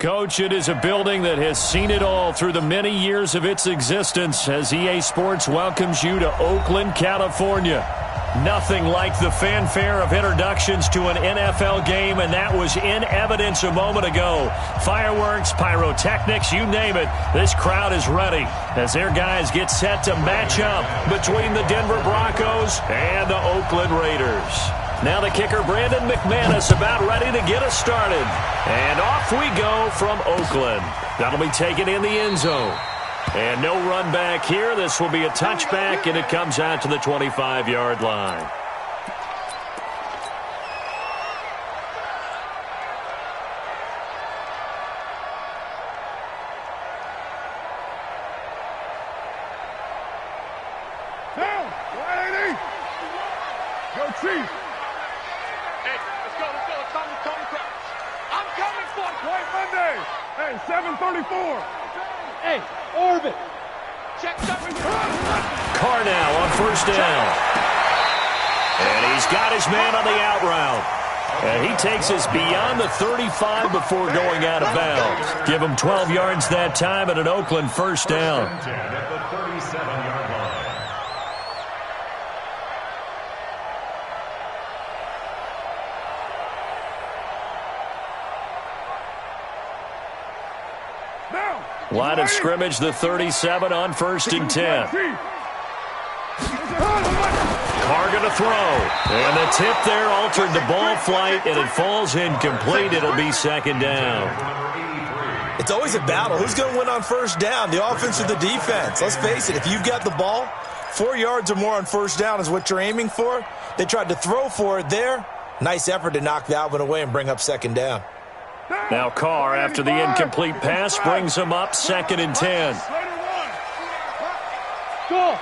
Coach, it is a building that has seen it all through the many years of its existence as EA Sports welcomes you to Oakland, California. Nothing like the fanfare of introductions to an NFL game, and that was in evidence a moment ago. Fireworks, pyrotechnics, you name it. This crowd is ready as their guys get set to match up between the Denver Broncos and the Oakland Raiders. Now the kicker, Brandon McManus, about ready to get us started. And off we go from Oakland. That'll be taken in the end zone. And no run back here. This will be a touchback, and it comes out to the 25-yard line. Down, 180. Go Chiefs. Hey, let's go. Come crouch. I'm coming for you. White Monday. Hey, 734. Hey, orbit. Check something. Carr now on first down. And he's got his man on the out route. And he takes us beyond the 35 before going out of bounds. Give him 12 yards that time and an Oakland first down. At the 37-yard line. Line of scrimmage, the 37 on first and 10. Carr going to throw. And the tip there altered the ball flight, and it falls incomplete. It'll be second down. It's always a battle. Who's going to win on first down, the offense or the defense? Let's face it, if you've got the ball, 4 yards or more on first down is what you're aiming for. They tried to throw for it there. Nice effort to knock that one away and bring up second down. Now Carr, after the incomplete pass, brings him up second and 10. Go.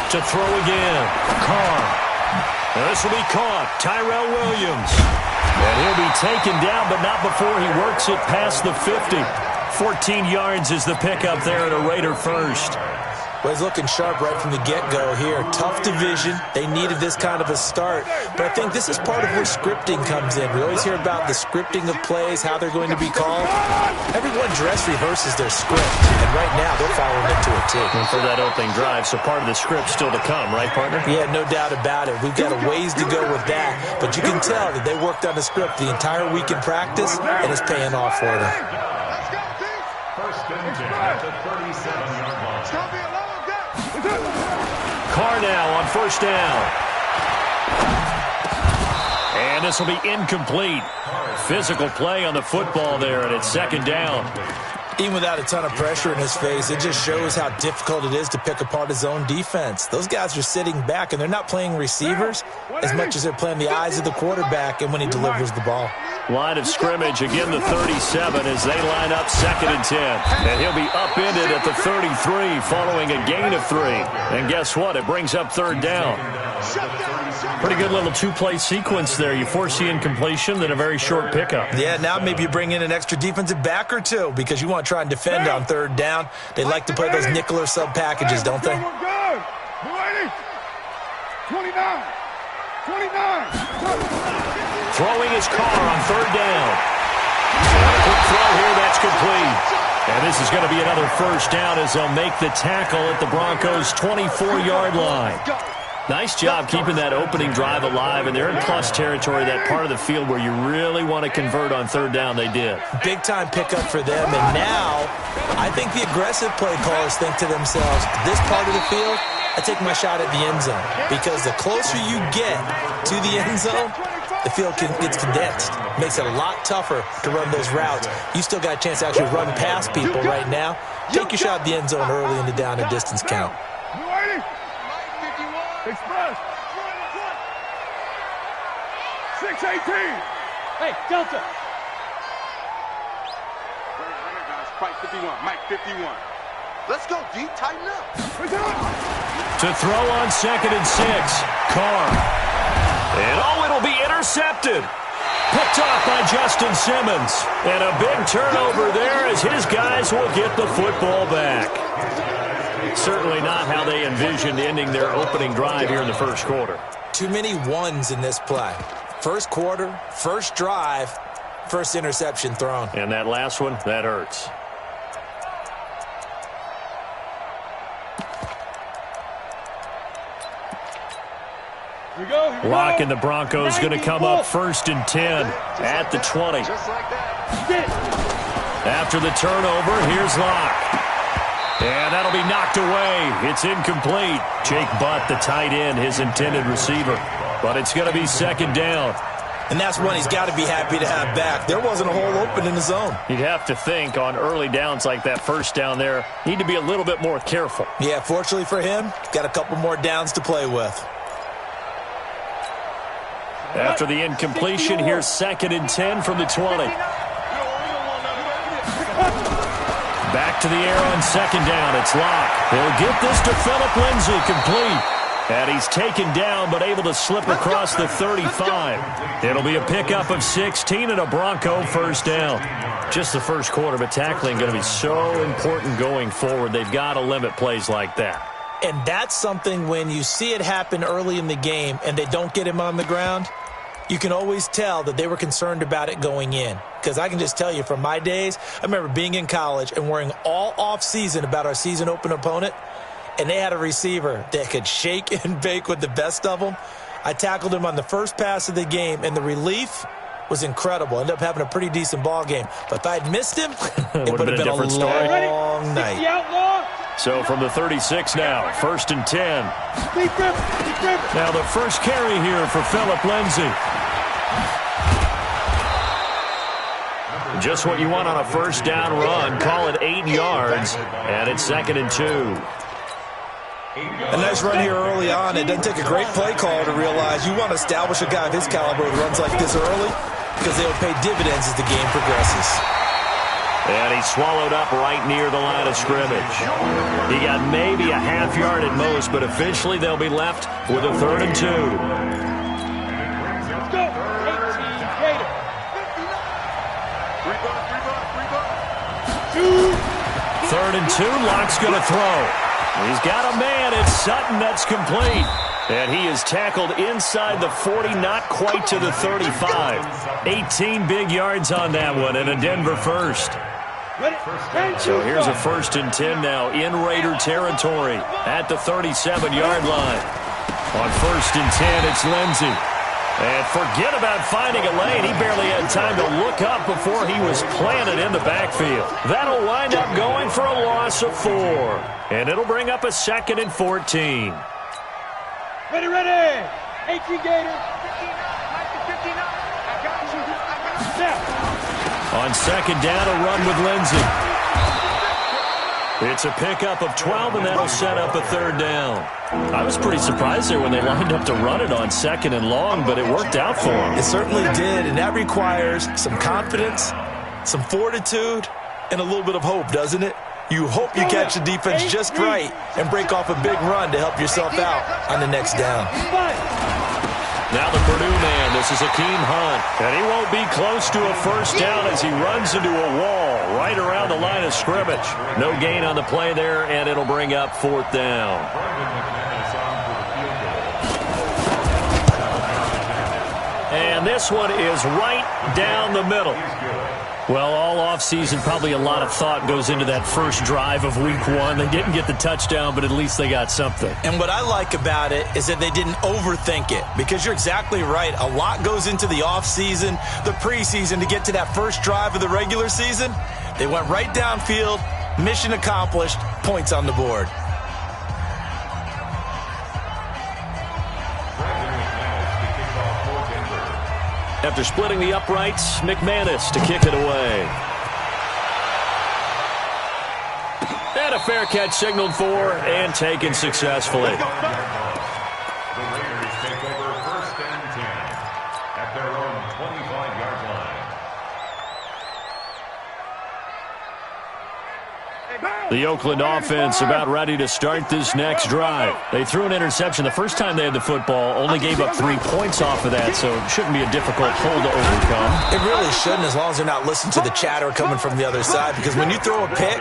To throw again. Carr. And this will be caught. Tyrell Williams. And he'll be taken down, but not before he works it past the 50. 14 yards is the pickup there at a Raider first. Well, he's looking sharp right from the get-go here. Tough division. They needed this kind of a start. But I think this is part of where scripting comes in. We always hear about the scripting of plays, how they're going to be called. Everyone dress rehearses their script, and right now they're following it to a T. And for that opening drive, so part of the script still to come, right, partner? Yeah, no doubt about it. We've got a ways to go with that. But you can tell that they worked on the script the entire week in practice, and it's paying off for them. First and 10 at the 37-yard line. Carr now on first down. And this will be incomplete. Physical play on the football there, and it's second down. Even without a ton of pressure in his face, it just shows how difficult it is to pick apart his own defense. Those guys are sitting back, and they're not playing receivers as much as they're playing the eyes of the quarterback and when he delivers the ball. Line of scrimmage, again the 37 as they line up second and 10. And he'll be upended at the 33 following a gain of 3. And guess what? It brings up third down. Pretty good little two-play sequence there. You force the incompletion, then a very short pickup. Yeah, now maybe you bring in an extra defensive back or two because you want to try and defend on third down. They like to play those nickel or sub packages, don't they? 29. Throwing his Carr on third down. Quick throw here, that's complete. And this is going to be another first down as they'll make the tackle at the Broncos' 24-yard line. Nice job keeping that opening drive alive, and they're in plus territory, that part of the field where you really want to convert on third down. They did. Big-time pickup for them, and now I think the aggressive play callers think to themselves, this part of the field, I take my shot at the end zone, because the closer you get to the end zone, the field gets condensed. Makes it a lot tougher to run those routes. You still got a chance to actually run past people right now. Take your shot at the end zone early in the down and distance count. Express. 618. Hey, Delta. Mike 51. Mike 51. Let's go, D. Tighten up. To throw on second and 6. Carr. And it'll be intercepted. Picked off by Justin Simmons. And a big turnover there as his guys will get the football back. Certainly not how they envisioned ending their opening drive here in the first quarter. Too many ones in this play. First quarter, first drive, first interception thrown. And that last one, that hurts. Locke and the Broncos going to come up 1st and 10 at the 20. Just like that. After the turnover, here's Locke. And that'll be knocked away. It's incomplete. Jake Butt, the tight end, his intended receiver. But it's going to be 2nd down. And that's one he's got to be happy to have back. There wasn't a hole open in the zone. You'd have to think on early downs like that 1st down there, need to be a little bit more careful. Yeah, fortunately for him, got a couple more downs to play with. After the incompletion, here's 2nd and 10 from the 20. Back to the air on 2nd down. It's Locke. He'll get this to Phillip Lindsay, complete. And he's taken down, but able to slip across the 35. It'll be a pickup of 16 and a Bronco 1st down. Just the first quarter, but tackling going to be so important going forward. They've got to limit plays like that. And that's something when you see it happen early in the game and they don't get him on the ground, you can always tell that they were concerned about it going in. Because I can just tell you from my days, I remember being in college and worrying all off-season about our season open opponent, and they had a receiver that could shake and bake with the best of them. I tackled him on the first pass of the game, and the relief was incredible. Ended up having a pretty decent ball game. But if I'd missed him, it would have been a long night. So from the 36 now, 1st and 10. Now the first carry here for Phillip Lindsay. Just what you want on a 1st down run. Call it 8 yards, and it's 2nd and 2. A nice run here early on. It doesn't take a great play call to realize you want to establish a guy of his caliber who runs like this early because they will pay dividends as the game progresses. And he swallowed up right near the line of scrimmage. He got maybe a half yard at most, but officially they'll be left with a 3rd and 2. Let's go. 18 Gator. 3rd and 2. Locke's going to throw. He's got a man. It's Sutton. That's complete. And he is tackled inside the 40, not quite to the 35. 18 big yards on that one, and a Denver first. So here's a 1st and 10 now in Raider territory at the 37-yard line. On 1st and 10, it's Lindsay. And forget about finding a lane. He barely had time to look up before he was planted in the backfield. That'll wind up going for a loss of 4. And it'll bring up a 2nd and 14. Ready, ready. 18 Gator. On 2nd down, a run with Lindsay. It's a pickup of 12, and that'll set up a 3rd down. I was pretty surprised there when they lined up to run it on 2nd and long, but it worked out for them. It certainly did, and that requires some confidence, some fortitude, and a little bit of hope, doesn't it? You hope you catch the defense just right and break off a big run to help yourself out on the next down. Now the Purdue man, this is Akeem Hunt. And he won't be close to a 1st down as he runs into a wall right around the line of scrimmage. No gain on the play there, and it'll bring up 4th down. And this one is right down the middle. Well, all offseason, probably a lot of thought goes into that first drive of week 1. They didn't get the touchdown, but at least they got something. And what I like about it is that they didn't overthink it, because you're exactly right. A lot goes into the offseason, the preseason, to get to that first drive of the regular season. They went right downfield, mission accomplished, points on the board. After splitting the uprights, McManus to kick it away. And a fair catch signaled for and taken successfully. The Raiders take over 1st and 10 at their own 25-yard line. The Oakland offense about ready to start this next drive. They threw an interception the first time they had the football, only gave up 3 points off of that, so it shouldn't be a difficult hole to overcome. It really shouldn't, as long as they're not listening to the chatter coming from the other side, because when you throw a pick,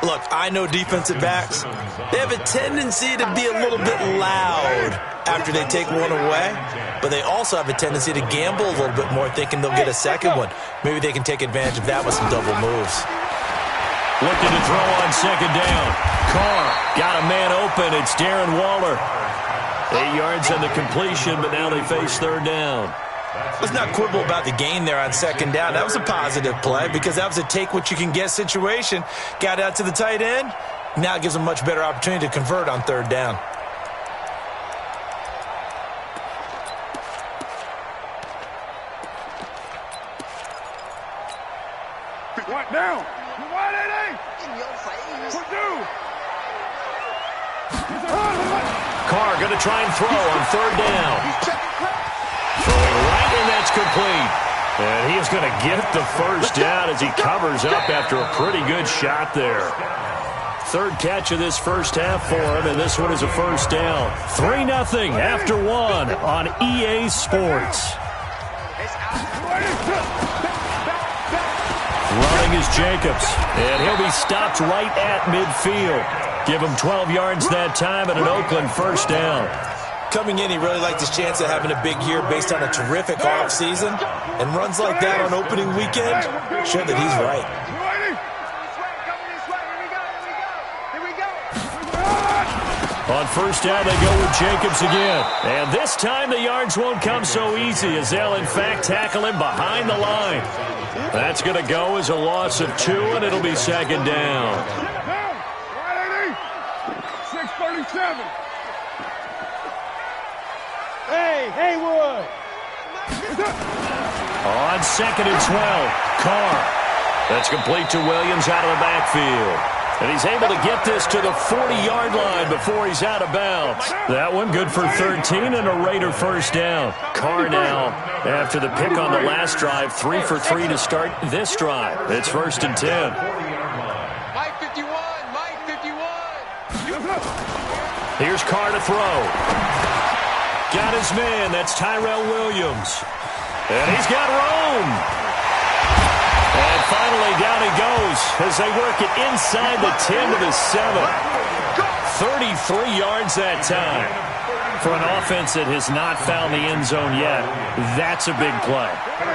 Look, I know defensive backs, they have a tendency to be a little bit loud after they take one away, but they also have a tendency to gamble a little bit more, thinking they'll get a second one. Maybe they can take advantage of that with some double moves. Looking to throw on second down. Carr got a man open. It's Darren Waller. 8 yards on the completion, but now they face third down. Let's not quibble about the gain there on second down. That was a positive play because that was a take-what-you-can-get situation. Got out to the tight end. Now it gives them a much better opportunity to convert on third down. What now? What it is? In your face. Carr going to try and throw on third down. Throwing right, and that's complete. And he is going to get the first down as he covers up after a pretty good shot there. Third catch of this first half for him, and this one is a first down. 3-0 after one on EA Sports. Running is Jacobs, and he'll be stopped right at midfield. Give him 12 yards that time and an Oakland first down. Coming in, he really liked his chance of having a big year based on a terrific offseason, and runs like that on opening weekend show that he's right. On first down, they go with Jacobs again. And this time the yards won't come so easy as they'll, in fact, tackle him behind the line. That's going to go as a loss of 2, and it'll be second down. 637. Hey, Haywood. On second and 12, Carr. That's complete to Williams out of the backfield. And he's able to get this to the 40-yard line before he's out of bounds. That one good for 13 and a Raider first down. Carr now, after the pick on the last drive, 3 for 3 to start this drive. It's first and 10. Mike 51, Mike 51. Here's Carr to throw. Got his man. That's Tyrell Williams. And he's got room. And finally, down he goes as they work it inside the 10 to the 7. 33 yards that time. For an offense that has not found the end zone yet, that's a big play.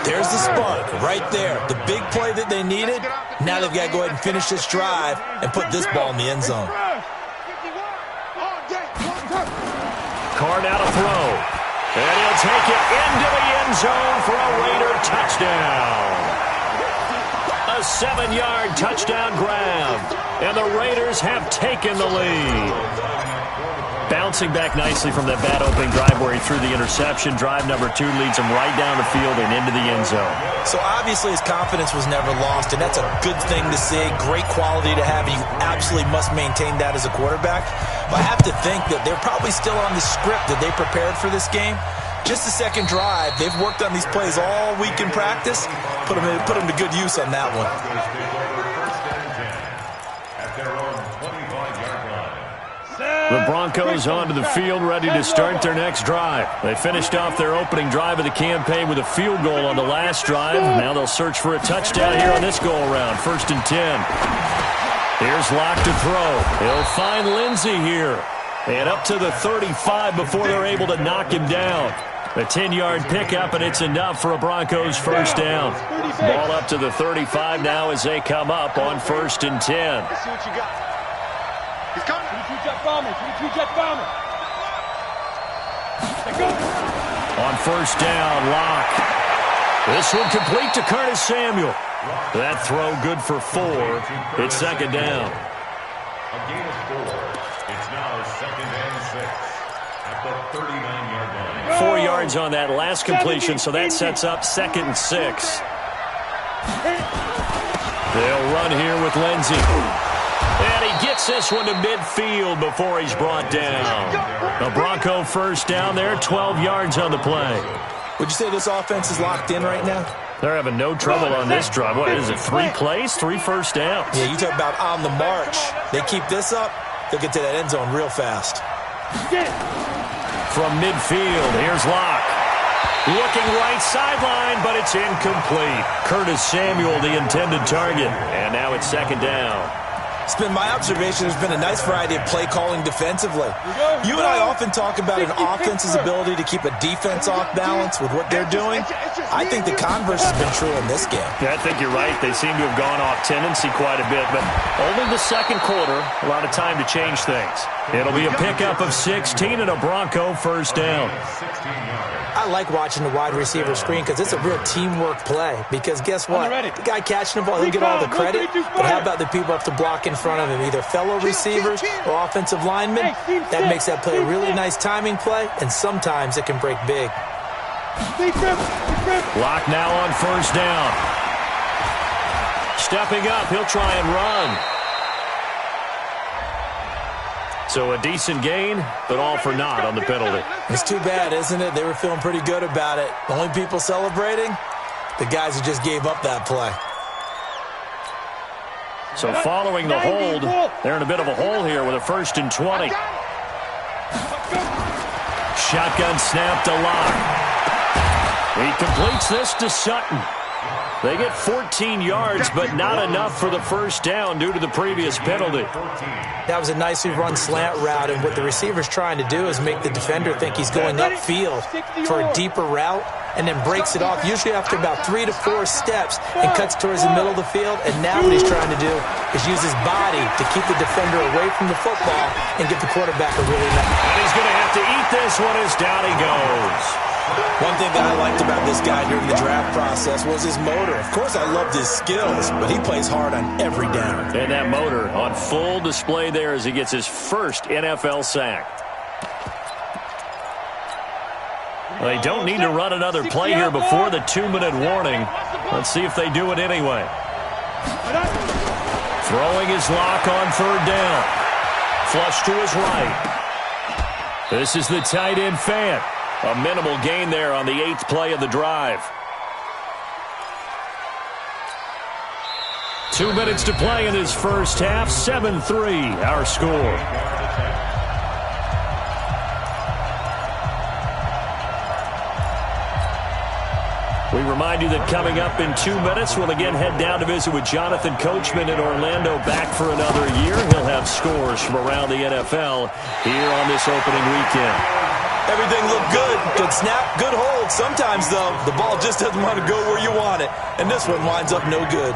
There's the spark right there. The big play that they needed. Now they've got to go ahead and finish this drive and put this ball in the end zone. Carr now to throw. And he'll take it into the end zone for a Raider touchdown. A 7-yard touchdown grab. And the Raiders have taken the lead. Bouncing back nicely from that bad opening drive where he threw the interception. Drive number 2 leads him right down the field and into the end zone. So obviously his confidence was never lost, and that's a good thing to see. Great quality to have, and you absolutely must maintain that as a quarterback. But I have to think that they're probably still on the script that they prepared for this game. Just the second drive, they've worked on these plays all week in practice. Put them to good use on that one. The Broncos onto the field, ready to start their next drive. They finished off their opening drive of the campaign with a field goal on the last drive. Now they'll search for a touchdown here on this go-around. First and 10. Here's Locke to throw. He'll find Lindsey here. And up to the 35 before they're able to knock him down. A 10-yard pickup, and it's enough for a Broncos first down. Ball up to the 35 now as they come up on first and 10. Let's see what you got. He's coming. On first down, Locke. This one complete to Curtis Samuel. That throw good for 4. It's second down. A gain of 4. It's now second and 6 at the 39-yard line. 4 yards on that last completion, so that sets up second and 6. They'll run here with Lindsey. And he gets this one to midfield before he's brought down. The Bronco first down there, 12 yards on the play. Would you say this offense is locked in right now? They're having no trouble on this drive. What is it, 3 plays, 3 first downs? Yeah, you talk about on the march. They keep this up, they'll get to that end zone real fast. From midfield, here's Locke. Looking right sideline, but it's incomplete. Curtis Samuel, the intended target. And now it's second down. It's been my observation there's been a nice variety of play calling defensively. You and I often talk about an offense's ability to keep a defense off balance with what they're doing. I think the converse has been true in this game. Yeah, I think you're right. They seem to have gone off tendency quite a bit, but only the second quarter, a lot of time to change things. It'll be a pickup of 16 and a Bronco first down. I like watching the wide receiver screen because it's a real teamwork play. Because guess what? The guy catching the ball, he'll get all the credit. But how about the people up to block in front of him, either fellow receivers or offensive linemen? That makes that play a really nice timing play, and sometimes it can break big. Lock now on first down. Stepping up, he'll try and run. So a decent gain, but all for naught on the penalty. It's too bad, isn't it? They were feeling pretty good about it. The only people celebrating, the guys who just gave up that play. So following the hold, they're in a bit of a hole here with a 1st and 20. Shotgun snap to Lock. He completes this to Sutton. They get 14 yards, but not enough for the first down due to the previous penalty. That was a nicely run slant route, and what the receiver's trying to do is make the defender think he's going upfield for a deeper route, and then breaks it off, usually after about 3 to 4 steps, and cuts towards the middle of the field. And now what he's trying to do is use his body to keep the defender away from the football and get the quarterback a really nice. And he's going to have to eat this one as down he goes. One thing that I liked about this guy during the draft process was his motor. Of course, I loved his skills, but he plays hard on every down. And that motor on full display there as he gets his first NFL sack. Well, they don't need to run another play here before the 2-minute warning. Let's see if they do it anyway. Throwing his Lock on 3rd down. Flush to his right. This is the tight end Fant. A minimal gain there on the 8th play of the drive. 2 minutes to play in this first half. 7-3 our score. We remind you that coming up in 2 minutes, we'll again head down to visit with Jonathan Coachman in Orlando, back for another year. He'll have scores from around the NFL here on this opening weekend. Everything looked good. Good snap, good hold. Sometimes, though, the ball just doesn't want to go where you want it. And this one winds up no good.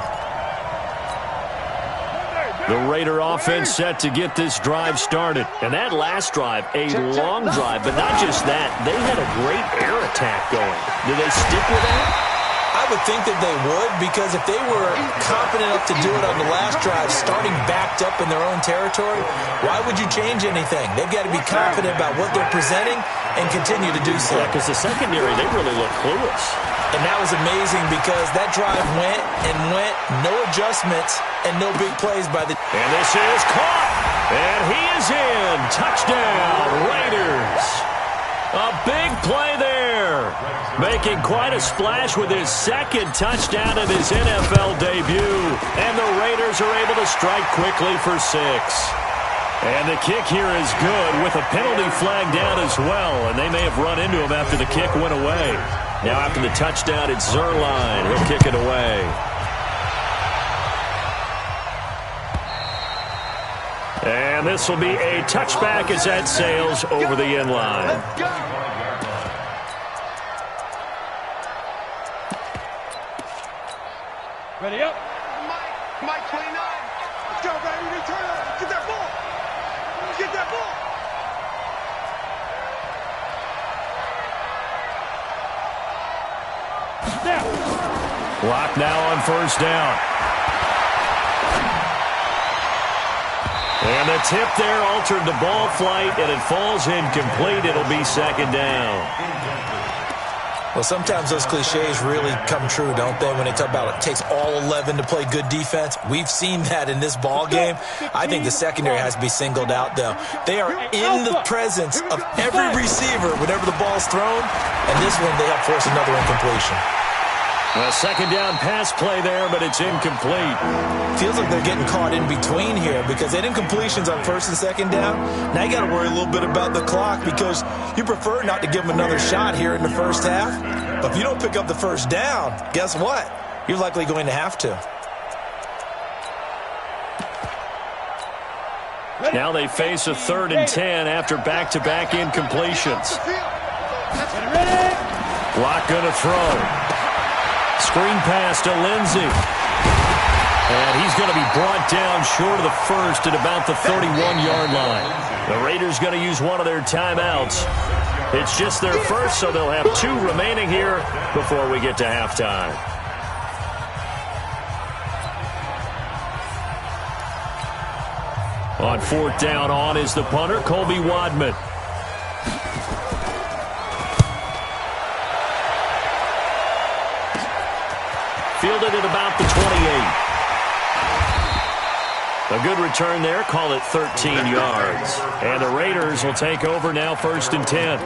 The Raider offense set to get this drive started. And that last drive, a long drive, but not just that. They had a great air attack going. Do they stick with that? I would think that they would, because if they were confident enough to do it on the last drive, starting backed up in their own territory, why would you change anything? They've got to be confident about what they're presenting and continue to do so. Yeah, because the secondary, they really look clueless. And that was amazing because that drive went and went, no adjustments, and no big plays by the... And this is caught, and he is in. Touchdown, Raiders. A big play there. Making quite a splash with his second touchdown of his NFL debut. And the Raiders are able to strike quickly for 6. And the kick here is good with a penalty flag down as well. And they may have run into him after the kick went away. Now after the touchdown, it's Zerline. He'll kick it away. And this will be a touchback as that sails over the end line. Ready up. Mike 29. Let's go, baby. Return it. Get that ball. Get that ball. Snap. Lock now on first down. And the tip there altered the ball flight, and it falls incomplete. It'll be 2nd down. Well, sometimes those cliches really come true, don't they, when they talk about it takes all 11 to play good defense. We've seen that in this ball game. I think the secondary has to be singled out, though. They are in the presence of every receiver whenever the ball's thrown, and this one they help force another incompletion. A 2nd down pass play there, but it's incomplete. Feels like they're getting caught in between here because they had incompletions on 1st and 2nd down. Now you got to worry a little bit about the clock because you prefer not to give them another shot here in the first half. But if you don't pick up the first down, guess what? You're likely going to have to. Now they face a 3rd and 10 after back-to-back incompletions. Block going to throw. Screen pass to Lindsey. And he's going to be brought down short of the first at about the 31-yard line. The Raiders going to use one of their timeouts. It's just their first, so they'll have 2 remaining here before we get to halftime. On 4th down, on is the punter, Colby Wadman. Fielded at about the 28. A good return there, call it 13 yards. And the Raiders will take over now, 1st and 10.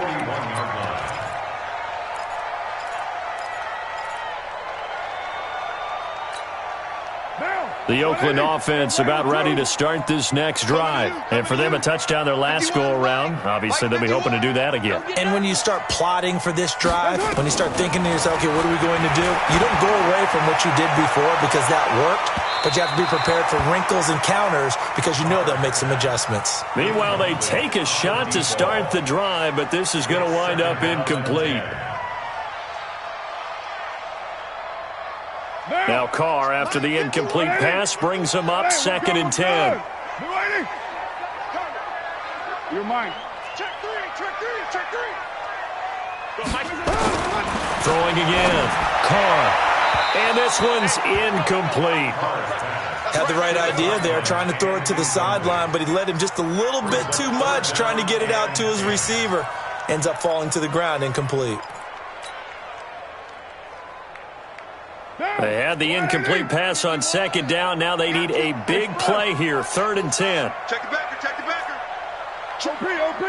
The Oakland offense about ready to start this next drive. And for them, a touchdown their last go-around. Obviously, they'll be hoping to do that again. And when you start plotting for this drive, when you start thinking to yourself, okay, what are we going to do? You don't go away from what you did before because that worked, but you have to be prepared for wrinkles and counters because you know they'll make some adjustments. Meanwhile, they take a shot to start the drive, but this is going to wind up incomplete. Now Carr, after the incomplete pass, brings him up 2nd and 10. You're mine. Check three. Throwing again. Carr. And this one's incomplete. Had the right idea there, trying to throw it to the sideline, but he led him just a little bit too much, trying to get it out to his receiver. Ends up falling to the ground, incomplete. They had the incomplete pass on 2nd down. Now they need a big play here, 3rd and 10. Check the backer. OP.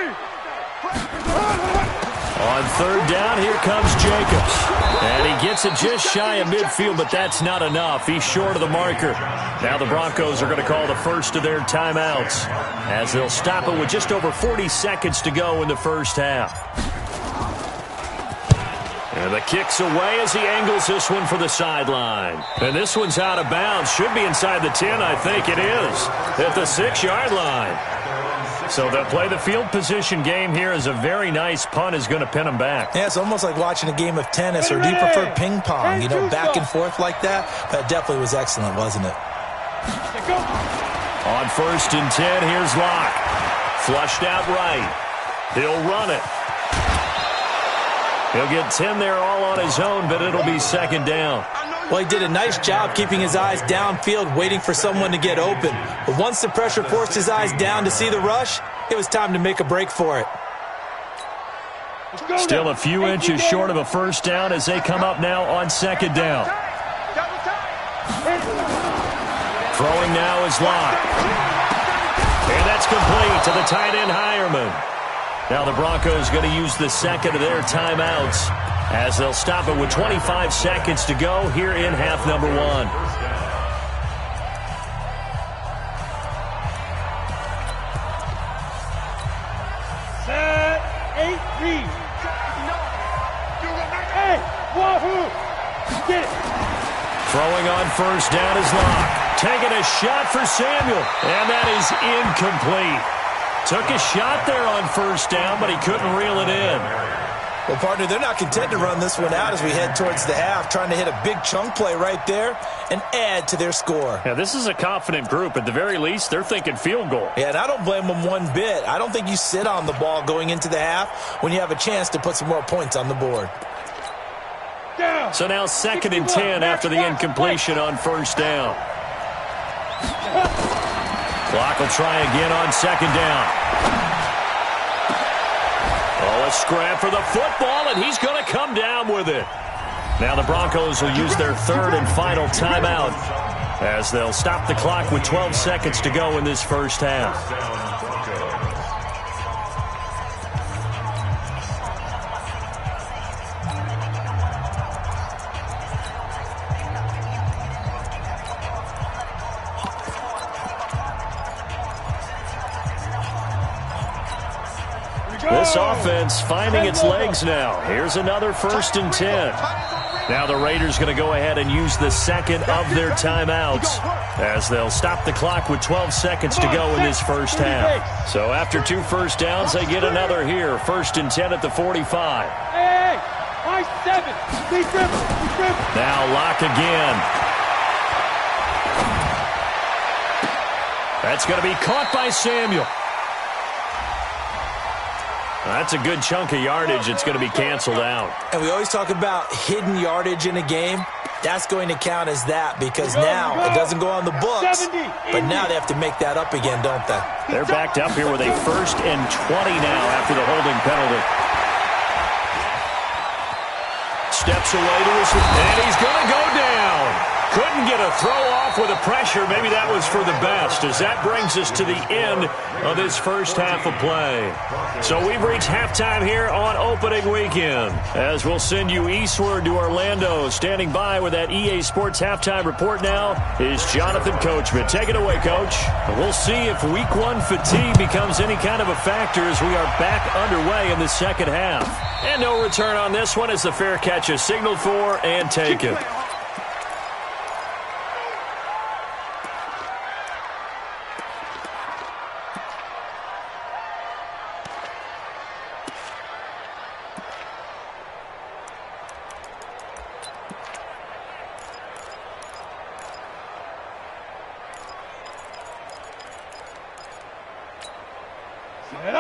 On 3rd down, here comes Jacobs. And he gets it just shy of midfield, but that's not enough. He's short of the marker. Now the Broncos are going to call the first of their timeouts as they'll stop it with just over 40 seconds to go in the first half. And the kick's away as he angles this one for the sideline. And this one's out of bounds. Should be inside the 10, I think it is. At the 6-yard line. So they'll play the field position game here as a very nice punt is going to pin them back. Yeah, it's almost like watching a game of tennis, or do you prefer ping pong? You know, back and forth like that? That definitely was excellent, wasn't it? On 1st and 10, here's Locke. Flushed out right. He'll run it. He'll get 10 there all on his own, but it'll be 2nd down. Well, he did a nice job keeping his eyes downfield, waiting for someone to get open. But once the pressure forced his eyes down to see the rush, it was time to make a break for it. Still a few inches short of a 1st down as they come up now on 2nd down. Throwing now is Locke. And that's complete to the tight end, Hireman. Now the Broncos going to use the 2nd of their timeouts as they'll stop it with 25 seconds to go here in half number 1. Set, 8, read. Hey, wahoo! Get it. Throwing on 1st down is Locke. Taking a shot for Samuel. And that is incomplete. Took a shot there on 1st down, but he couldn't reel it in. Well, partner, they're not content to run this one out as we head towards the half, trying to hit a big chunk play right there and add to their score. Yeah, this is a confident group. At the very least, they're thinking field goal. Yeah, and I don't blame them one bit. I don't think you sit on the ball going into the half when you have a chance to put some more points on the board. So now 2nd and 10 after the incompletion on 1st down. Clock will try again on 2nd down. Oh, a scrap for the football, and he's going to come down with it. Now the Broncos will use their 3rd and final timeout as they'll stop the clock with 12 seconds to go in this first half. this offense finding its legs now. Here's another 1st and 10. Now the Raiders going to go ahead and use the second of their timeouts as they'll stop the clock with 12 seconds to go in this first half. So after 2 first downs, they get another here. 1st and 10 at the 45. Hey, my 7. Be dribble. Now lock again. That's going to be caught by Samuel. That's a good chunk of yardage. It's going to be canceled out. And we always talk about hidden yardage in a game. That's going to count as that because now it doesn't go on the books. But now they have to make that up again, don't they? They're backed up here with a 1st and 20 now after the holding penalty. Steps away to his, and he's going to go down. Couldn't get a throw off with the pressure. Maybe that was for the best, as that brings us to the end of this first half of play. So we've reached halftime here on opening weekend, as we'll send you eastward to Orlando. Standing by with that EA Sports halftime report now is Jonathan Coachman. Take it away, Coach. We'll see if Week 1 fatigue becomes any kind of a factor as we are back underway in the second half. And no return on this one as the fair catch is signaled for and taken.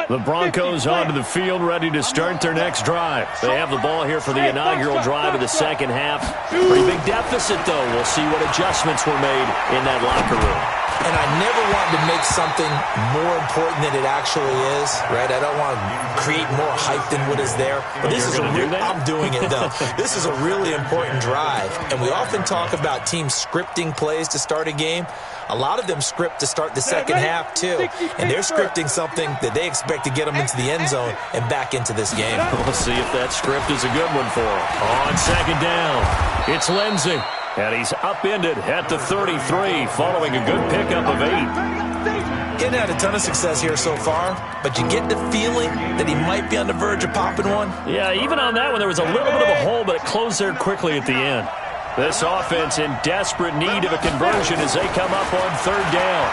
The Broncos onto the field, ready to start their next drive. They have the ball here for the inaugural drive of the second half. Pretty big deficit, though. We'll see what adjustments were made in that locker room. And I never want to make something more important than it actually is, right? I don't want to create more hype than what is there. But this is I'm doing it, though. This is a really important drive. And we often talk about teams scripting plays to start a game. A lot of them script to start the second half, too. And they're scripting something that they expect to get them into the end zone and back into this game. We'll see if that script is a good one for them. On second down, it's Lindsey. And he's upended at the 33 following a good pickup of 8. Getting had a ton of success here so far, but you get the feeling that he might be on the verge of popping one. Yeah, even on that one, there was a little bit of a hole, but it closed there quickly at the end. This offense in desperate need of a conversion as they come up on third down.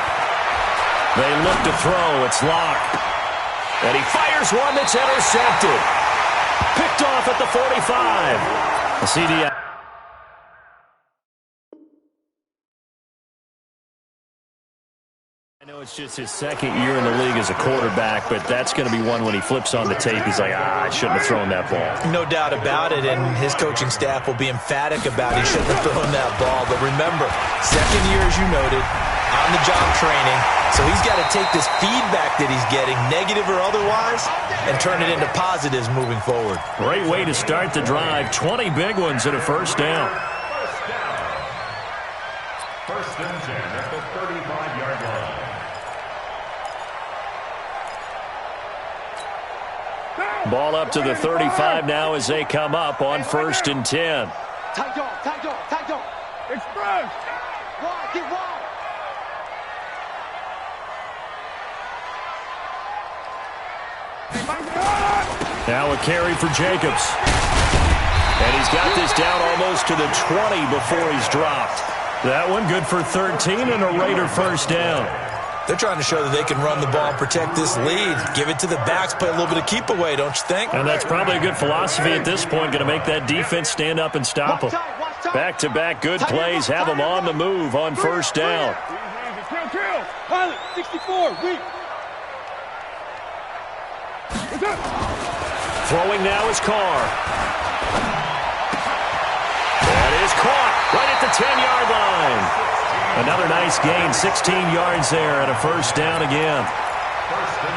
They look to throw. It's locked. And he fires one that's intercepted. Picked off at the 45. The CD. I know it's just his second year in the league as a quarterback, but that's going to be one when he flips on the tape. He's like, I shouldn't have thrown that ball. No doubt about it, and his coaching staff will be emphatic about he shouldn't have thrown that ball. But remember, second year, as you noted, on-the-job training, so he's got to take this feedback that he's getting, negative or otherwise, and turn it into positives moving forward. Great way to start the drive. 20 big ones and a first down. First and 10 at the 35-yard line. Ball up to the 35 now as they come up on 1st and 10. Tight dog. Express. Wide, get wide. Now a carry for Jacobs. And he's got this down almost to the 20 before he's dropped. That one good for 13 and a Raider first down. They're trying to show that they can run the ball and protect this lead. Give it to the backs, play a little bit of keep away, don't you think? And that's probably a good philosophy at this point, going to make that defense stand up and stop them. Back-to-back good plays, have them on the move on first down. Kill. Pilot, 64, weak. Throwing now is Carr. That is caught right at the 10-yard line. Another nice gain, 16 yards there and a first down again.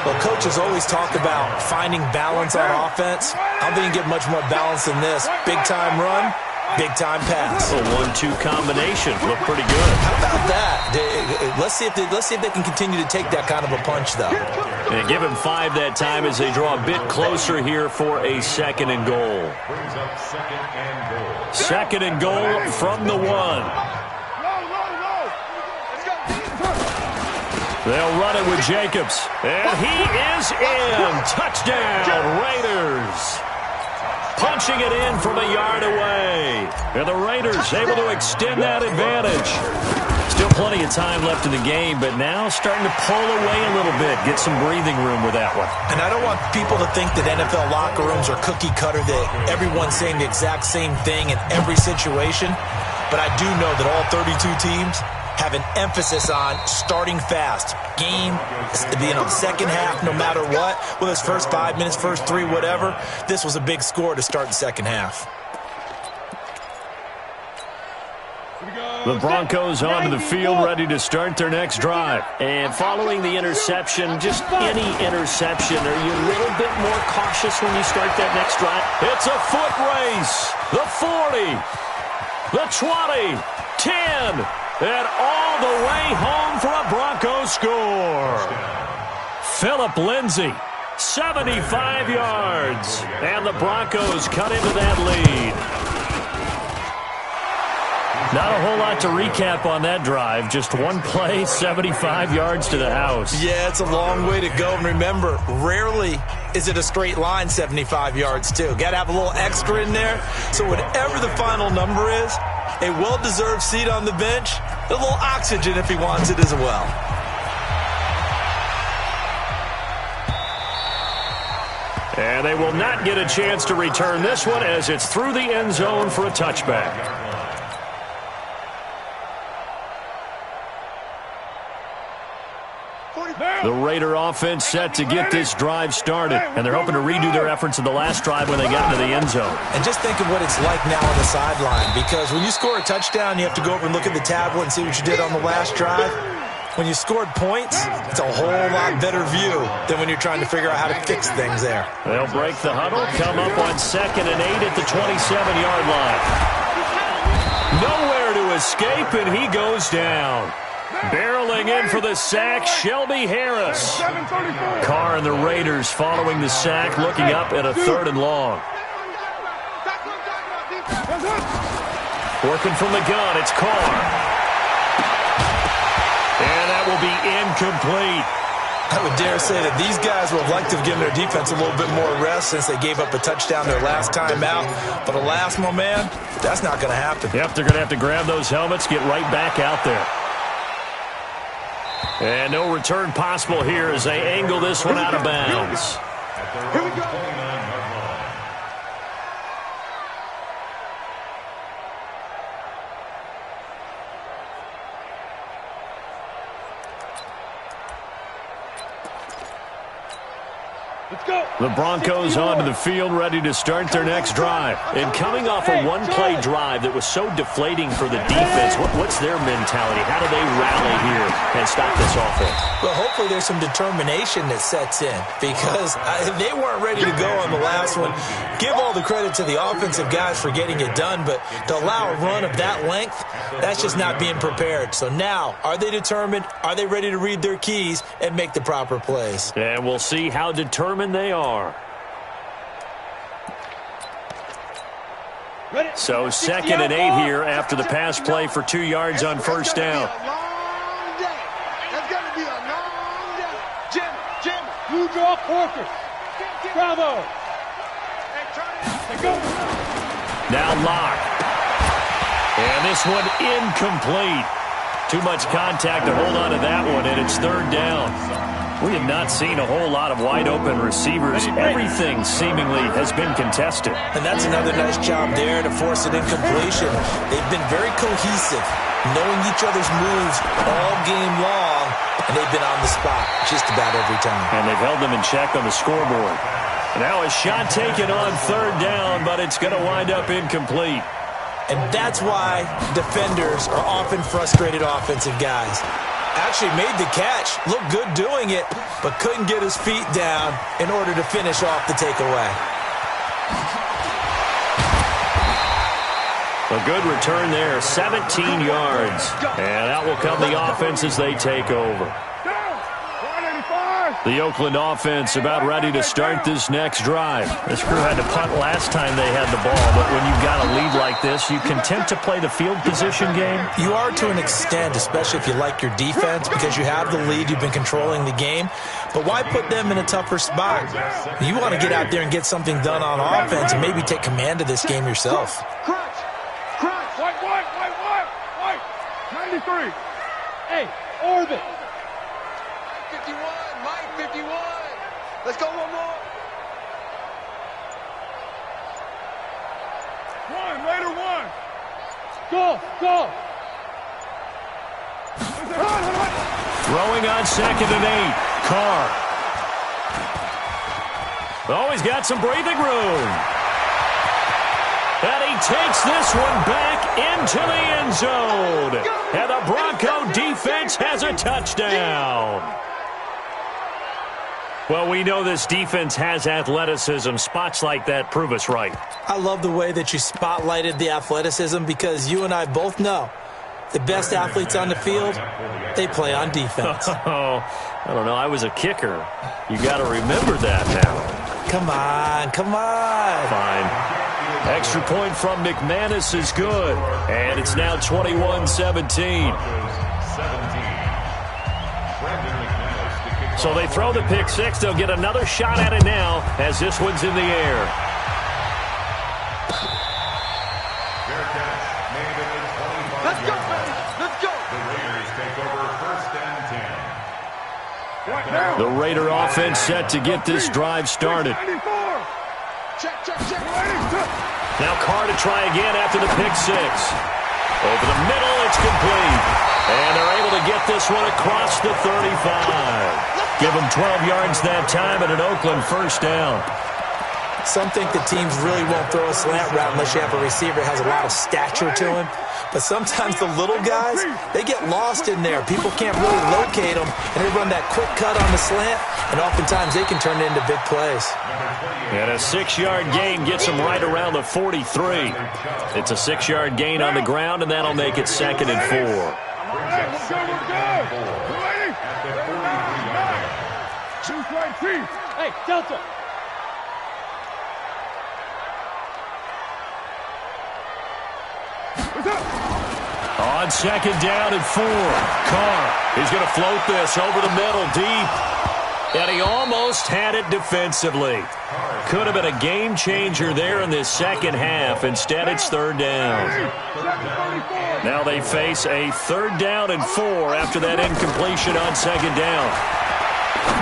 Well, coaches always talk about finding balance on offense. I don't think you get much more balance than this. Big-time run, big-time pass. A 1-2 combination. Look pretty good. How about that? Let's see if they can continue to take that kind of a punch, though. And give him 5 that time as they draw a bit closer here for a second and goal. Brings up second and goal. Second and goal from the 1. They'll run it with Jacobs. And he is in. Touchdown, Raiders. Punching it in from a yard away. And the Raiders able to extend that advantage. Still plenty of time left in the game, but now starting to pull away a little bit. Get some breathing room with that one. And I don't want people to think that NFL locker rooms are cookie cutter, that everyone's saying the exact same thing in every situation. But I do know that all 32 teams have an emphasis on starting fast. Game, the second half, no matter what, whether it's first 5 minutes, first 3, whatever, this was a big score to start the second half. The Broncos onto the field, ready to start their next drive. And following the interception, just any interception, are you a little bit more cautious when you start that next drive? It's a foot race. The 40, the 20, 10, and all the way home for a Broncos score. Phillip Lindsay, 75 yards, and the Broncos cut into that lead. Not a whole lot to recap on that drive. Just one play, 75 yards to the house. Yeah, it's a long way to go. And remember, rarely is it a straight line 75 yards, too. Got to have a little extra in there. So whatever the final number is, a well-deserved seat on the bench, a little oxygen if he wants it as well. And they will not get a chance to return this one as it's through the end zone for a touchback. The Raider offense set to get this drive started, and they're hoping to redo their efforts in the last drive when they got into the end zone. And just think of what it's like now on the sideline, because when you score a touchdown, you have to go over and look at the tablet and see what you did on the last drive. When you scored points, it's a whole lot better view than when you're trying to figure out how to fix things there. They'll break the huddle, come up on 2nd and 8 at the 27-yard line. Nowhere to escape, and he goes down. Barreling in for the sack, Shelby Harris. Carr and the Raiders following the sack, looking up at a 3rd and long. Working from the gun, it's Carr. And that will be incomplete. I would dare say that these guys would have liked to have given their defense a little bit more rest since they gave up a touchdown their last time out. But alas, my man, that's not going to happen. Yep, they're going to have to grab those helmets, get right back out there. And no return possible here as they angle this one out of bounds. Here we go. Let's go. The Broncos onto the field, ready to start their next drive. And coming off a one-play drive that was so deflating for the defense, what's their mentality? How do they rally here and stop this offense? Well, hopefully there's some determination that sets in, because they weren't ready to go on the last one. Give all the credit to the offensive guys for getting it done, but to allow a run of that length, that's just not being prepared. So now, are they determined? Are they ready to read their keys and make the proper plays? And we'll see how determined they are. So 2nd and 8 here after the pass play for 2 yards on first down. That's going to be a long day. Jim. Blue draw Corker. Bravo. Go. Now Locke. And this one incomplete. Too much contact to hold on to that one, and it's 3rd down. We have not seen a whole lot of wide-open receivers. Everything seemingly has been contested. And that's another nice job there to force an incompletion. They've been very cohesive, knowing each other's moves all game long, and they've been on the spot just about every time. And they've held them in check on the scoreboard. Now a shot taken on 3rd down, but it's going to wind up incomplete. And that's why defenders are often frustrated offensive guys. Actually made the catch, looked good doing it, but couldn't get his feet down in order to finish off the takeaway. A good return there, 17 yards. And that will come the offense as they take over. 185. The Oakland offense about ready to start this next drive. This crew had to punt last time they had the ball, but when you've got a lead like this, you content to play the field position game? You are to an extent, especially if you like your defense, because you have the lead, you've been controlling the game. But why put them in a tougher spot? You want to get out there and get something done on offense and maybe take command of this game yourself. Crunch! White! 93! Hey, orbit! 51, Mike, 51. Let's go one more. Raider one. Go! Throwing on 2nd and 8. Carr. Oh, he's got some breathing room. And he takes this one back into the end zone. And the Bronco defense has a touchdown. Well, we know this defense has athleticism. Spots like that prove us right. I love the way that you spotlighted the athleticism because you and I both know the best athletes on the field, they play on defense. Oh, I don't know. I was a kicker. You got to remember that now. Come on. Fine. Extra point from McManus is good. And it's now 21-17. So they throw the pick six. They'll get another shot at it now as this one's in the air. Let's go, baby. Let's go. The Raiders take over 1st and 10. The Raider offense set to get this drive started. Check. Now Carr to try again after the pick six. Over the middle, it's complete. And they're able to get this one across the 35. Give them 12 yards that time and an Oakland 1st down. Some think the teams really won't throw a slant route unless you have a receiver that has a lot of stature to him. But sometimes the little guys, they get lost in there. People can't really locate them, and they run that quick cut on the slant, and oftentimes they can turn it into big plays. And a 6-yard gain gets them right around the 43. It's a 6-yard gain on the ground, and that'll make it 2nd and 4. Hey, Delta! On 2nd down and 4. Carr, he's going to float this over the middle deep. And he almost had it defensively. Could have been a game changer there in this second half. Instead, it's 3rd down. Now they face a 3rd down and 4 after that incompletion on 2nd down.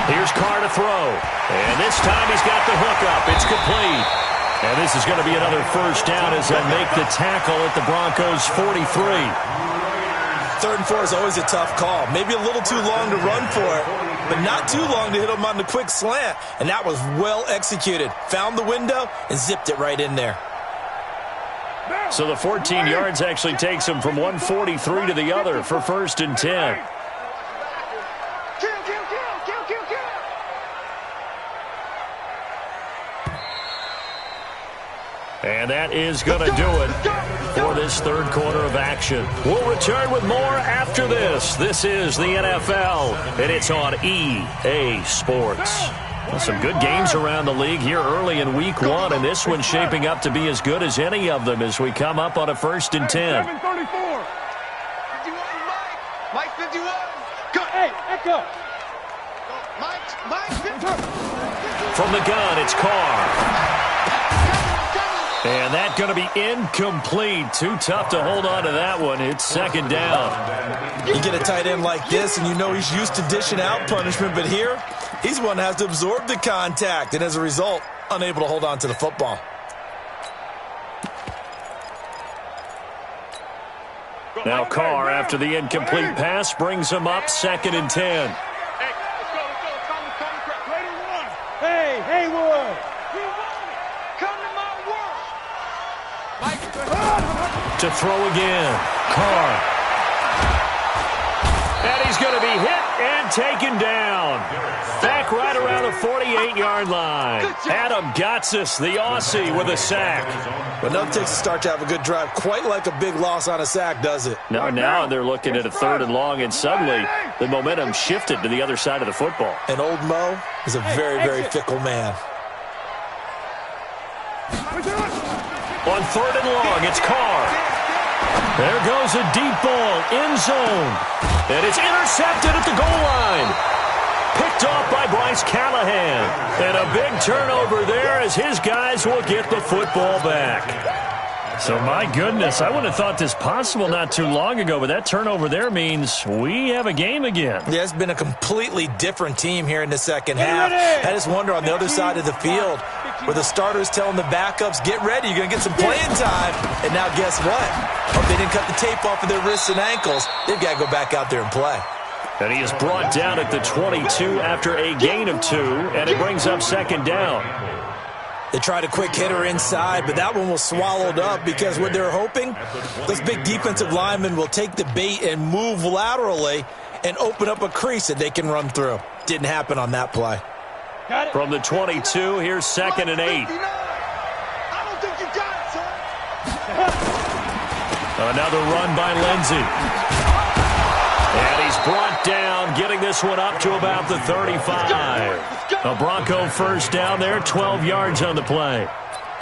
Here's Carr to throw. And this time he's got the hook up. It's complete. And this is going to be another 1st down as they make the tackle at the Broncos' 43. 3rd and 4 is always a tough call. Maybe a little too long to run for it, but not too long to hit him on the quick slant. And that was well executed. Found the window and zipped it right in there. So the 14 yards actually takes him from 143 to the other for 1st and 10. Kill. And that is going to do it for this 3rd quarter of action. We'll return with more after this. This is the NFL, and it's on EA Sports. Well, some good games around the league here early in Week 1, and this one's shaping up to be as good as any of them as we come up on a 1st and 10. 734. 51, Mike 51. Go. Hey, Echo! Mike 51. From the gun, it's Carr. And that's going to be incomplete. Too tough to hold on to that one. It's 2nd down. You get a tight end like this, and you know he's used to dishing out punishment, but here, he's one that has to absorb the contact, and as a result, unable to hold on to the football. Now Carr, after the incomplete pass, brings him up 2nd and 10. Hey, let's go. Come. Hey, Haywood! Come to my world. To throw again. Carr. And he's going to be hit and taken down. Back right around the 48-yard line. Adam Gotsis, the Aussie, with a sack. But nothing takes a start to have a good drive, quite like a big loss on a sack, does it? Now they're looking at a 3rd and long, and suddenly the momentum shifted to the other side of the football. And old Mo is a very, very fickle man. On 3rd and long, it's Carr. There goes a deep ball, end zone. And it's intercepted at the goal line. Picked off by Bryce Callahan. And a big turnover there as his guys will get the football back. So, my goodness, I wouldn't have thought this possible not too long ago, but that turnover there means we have a game again. Yeah, it's been a completely different team here in the second half. I just wonder on the other side of the field where the starters telling the backups, get ready, you're going to get some playing time. And now guess what? Oh, they didn't cut the tape off of their wrists and ankles. They've got to go back out there and play. And he is brought down at the 22 after a gain of 2, and it brings up 2nd down. They tried a quick hitter inside, but that one was swallowed up because what they're hoping, those big defensive linemen will take the bait and move laterally and open up a crease that they can run through. Didn't happen on that play. From the 22, here's 2nd and 8. I don't think you got it, son. Another run by Lindsey. And he's brought down, getting this one up to about the 35. A Bronco first down there, 12 yards on the play.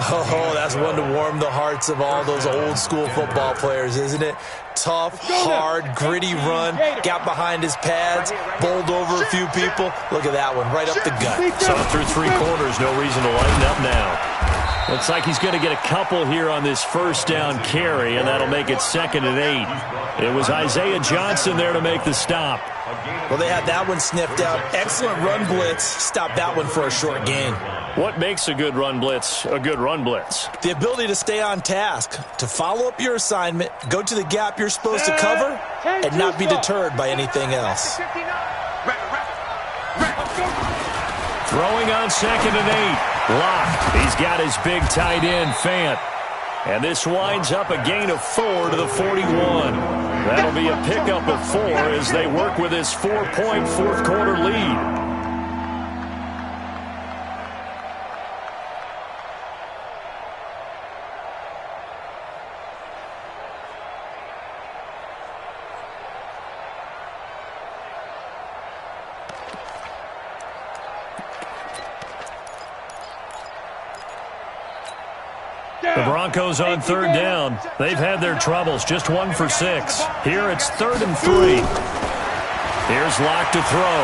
Oh, that's one to warm the hearts of all those old school football players, isn't it? Tough, hard, gritty run, got behind his pads, bowled over a few people. Look at that one, right up the gut. So through 3 quarters, no reason to lighten up now. Looks like he's going to get a couple here on this first down carry, and that'll make it 2nd and 8. It was Isaiah Johnson there to make the stop. Well, they had that one sniffed out. Excellent run blitz. Stopped that one for a short gain. What makes a good run blitz a good run blitz? The ability to stay on task, to follow up your assignment, go to the gap you're supposed to cover, and not be deterred by anything else. Throwing on 2nd and 8. Locke. He's got his big tight end, Fant. And this winds up a gain of 4 to the 41. That'll be a pickup of 4 as they work with his 4-point fourth-quarter lead. The Broncos on 3rd down. They've had their troubles, just 1 for 6. Here it's 3rd and 3. Here's Locke to throw.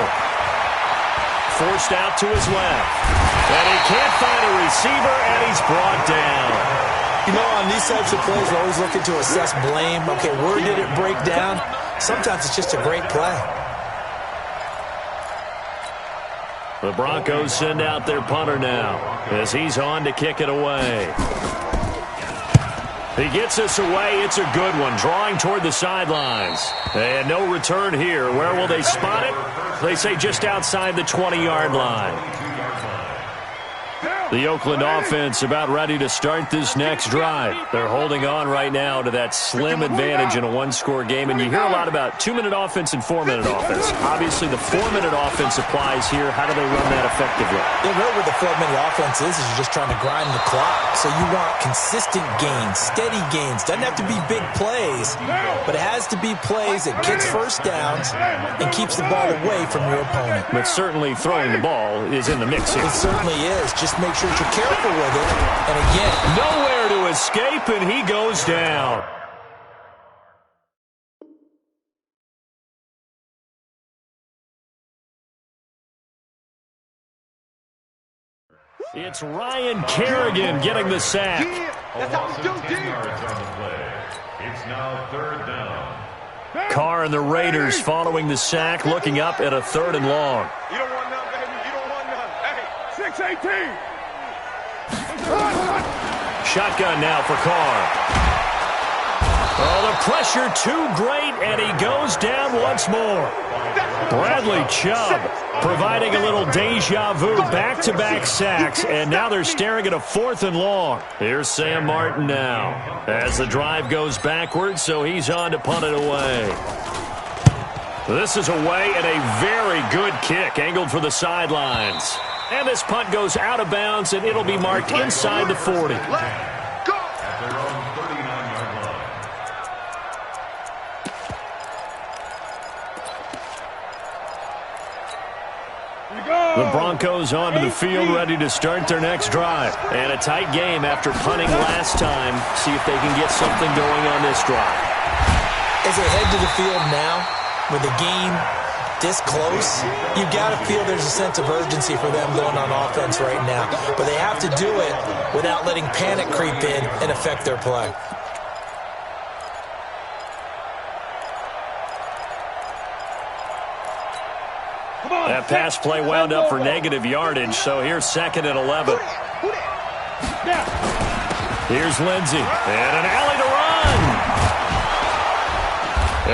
Forced out to his left. And he can't find a receiver, and he's brought down. You know, on these types of plays, we're always looking to assess blame. Okay, where did it break down? Sometimes it's just a great play. The Broncos send out their punter now as he's on to kick it away. He gets us away. It's a good one, drawing toward the sidelines. And no return here. Where will they spot it? They say just outside the 20-yard line. The Oakland offense about ready to start this next drive. They're holding on right now to that slim advantage in a one-score game. And you hear a lot about 2-minute offense and 4-minute offense. Obviously, the 4-minute offense applies here. How do they run that effectively? Yeah, really what the 4-minute offense is you're just trying to grind the clock. So you want consistent gains, steady gains. Doesn't have to be big plays, but it has to be plays that gets first downs and keeps the ball away from your opponent. But certainly throwing the ball is in the mix here. It certainly is. Just make sure you're careful with it. And again, nowhere to escape, and he goes down. It's Ryan Kerrigan getting the sack. That's how we do, It's now 3rd down. Carr and the Raiders following the sack, looking up at a 3rd and long. You don't want none, baby. You don't want none. Hey, 6-18. Shotgun now for Carr. Oh, the pressure too great, and he goes down once more. Bradley Chubb providing a little deja vu, back-to-back sacks, and now they're staring at a 4th and long. Here's Sam Martin now as the drive goes backwards, so he's on to punt it away. This is away and a very good kick, angled for the sidelines. And this punt goes out of bounds, and it'll be marked inside the 40. Broncos onto the field, ready to start their next drive. And a tight game after punting last time. See if they can get something going on this drive. As they head to the field now, with the game this close, you got to feel there's a sense of urgency for them going on offense right now. But they have to do it without letting panic creep in and affect their play. That pass play wound up for negative yardage, so here's 2nd and 11. Here's Lindsey, and an alley to run.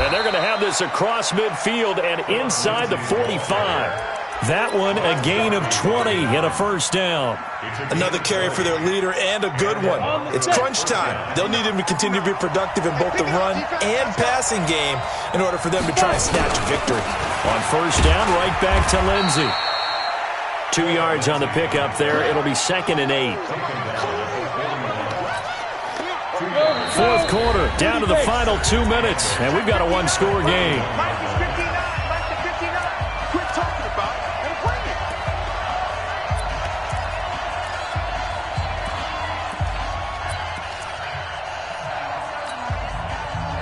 And they're going to have this across midfield and inside the 45. That one a gain of 20 and a first down. Another carry for their leader and a good one. It's crunch time. They'll need him to continue to be productive in both the run and passing game in order for them to try and snatch a victory. On first down, right back to Lindsey. 2 yards on the pickup there. It'll be 2nd and 8. Fourth quarter, down to the final 2 minutes, and we've got a one-score game.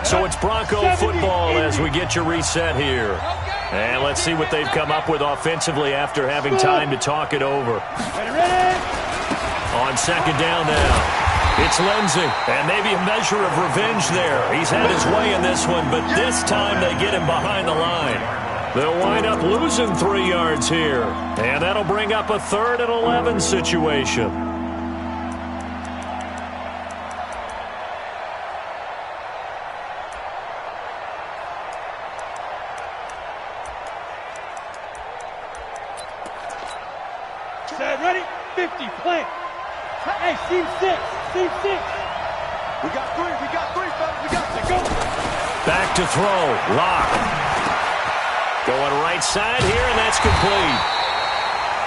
So it's Bronco football as we get your reset here. And let's see what they've come up with offensively after having time to talk it over. On second down now. It's Lindsey, and maybe a measure of revenge there. He's had his way in this one, but this time they get him behind the line. They'll wind up losing 3 yards here, and that'll bring up a 3rd and 11 situation. Set, ready, 50, plant. Hey, seam 6. We got 3, fellas, we got 6. Go. Back to throw, Lock. Going right side here, and that's complete.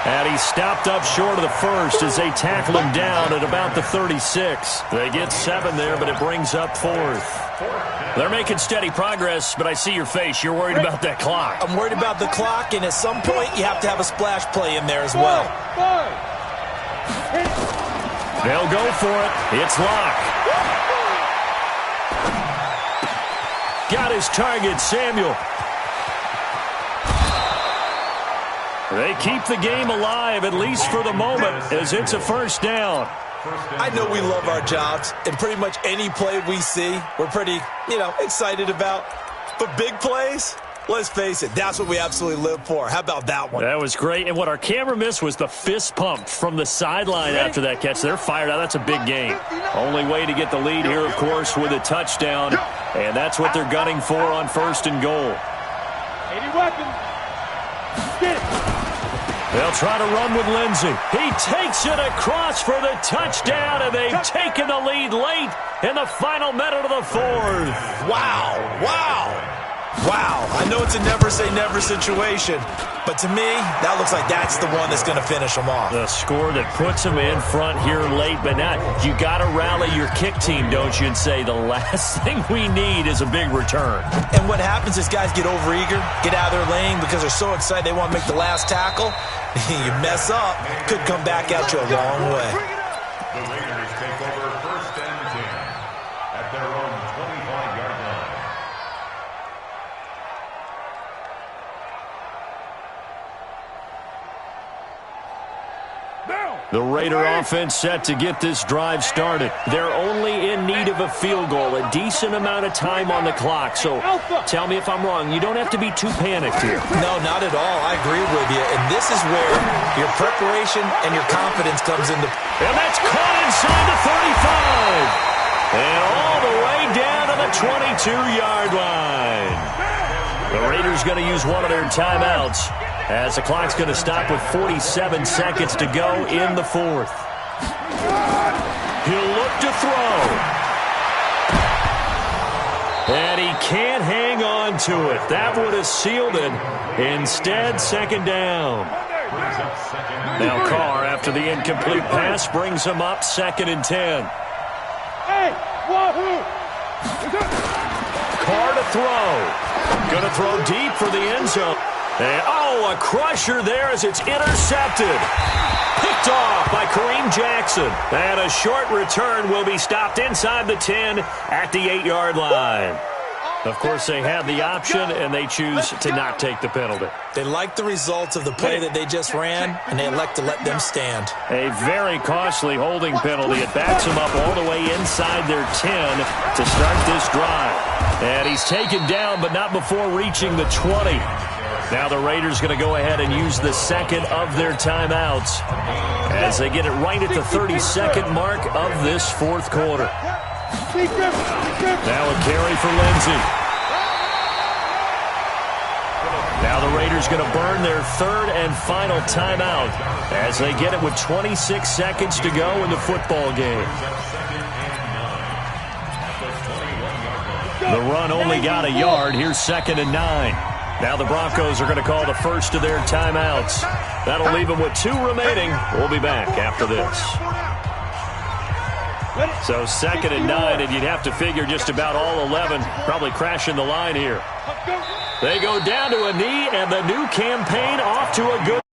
And he stopped up short of the first as they tackle him down at about the 36. They get 7 there, but it brings up 4th. They're making steady progress, but I see your face. You're worried about that clock. I'm worried about the clock, and at some point you have to have a splash play in there as well. They'll go for it. It's Locke. Got his target, Samuel. They keep the game alive, at least for the moment, as it's a first down. I know we love our jobs, and pretty much any play we see, we're pretty, excited about. But big plays, let's face it, that's what we absolutely live for. How about that one? That was great, and what our camera missed was the fist pump from the sideline after that catch. They're fired out. That's a big game. Only way to get the lead here, of course, with a touchdown, and that's what they're gunning for on 1st and goal. 80 weapons. Get it. They'll try to run with Lindsey. He takes it across for the touchdown, and they've taken the lead late in the final minute of the 4th. Wow. I know it's a never-say-never situation, but to me, that looks like that's the one that's going to finish them off. The score that puts them in front here late, but now you got to rally your kick team, don't you, and say the last thing we need is a big return. And what happens is guys get overeager, get out of their lane because they're so excited they want to make the last tackle. You mess up, could come back at you a long way. The Raiders take over 1st and 10 at their own 25-yard line. The Raider offense set to get this drive started. They're only in need of a field goal, a decent amount of time on the clock. So tell me if I'm wrong. You don't have to be too panicked here. No, not at all. I agree with you. And this is where your preparation and your confidence comes into. And that's caught inside the 35. And all the way down to the 22-yard line. The Raiders going to use one of their timeouts, as the clock's going to stop with 47 seconds to go in the 4th. He'll look to throw. And he can't hang on to it. That would have sealed it. Instead, 2nd down. Now Carr, after the incomplete pass, brings him up 2nd and 10. Hey, wahoo! Carr to throw. Going to throw deep for the end zone. And, oh, a crusher there as it's intercepted. Picked off by Kareem Jackson. And a short return will be stopped inside the 10 at the 8-yard line. Of course, they had the option, and they choose to not take the penalty. They like the results of the play that they just ran, and they elect to let them stand. A very costly holding penalty. It backs them up all the way inside their 10 to start this drive. And he's taken down, but not before reaching the 20. Now the Raiders going to go ahead and use the second of their timeouts as they get it right at the 32nd mark of this fourth quarter. Now a carry for Lindsey. Now the Raiders going to burn their third and final timeout as they get it with 26 seconds to go in the football game. The run only got a yard. Here's 2nd and 9. Now the Broncos are going to call the first of their timeouts. That'll leave them with 2 remaining. We'll be back after this. So 2nd and 9, and you'd have to figure just about all 11 probably crashing the line here. They go down to a knee, and the new campaign off to a good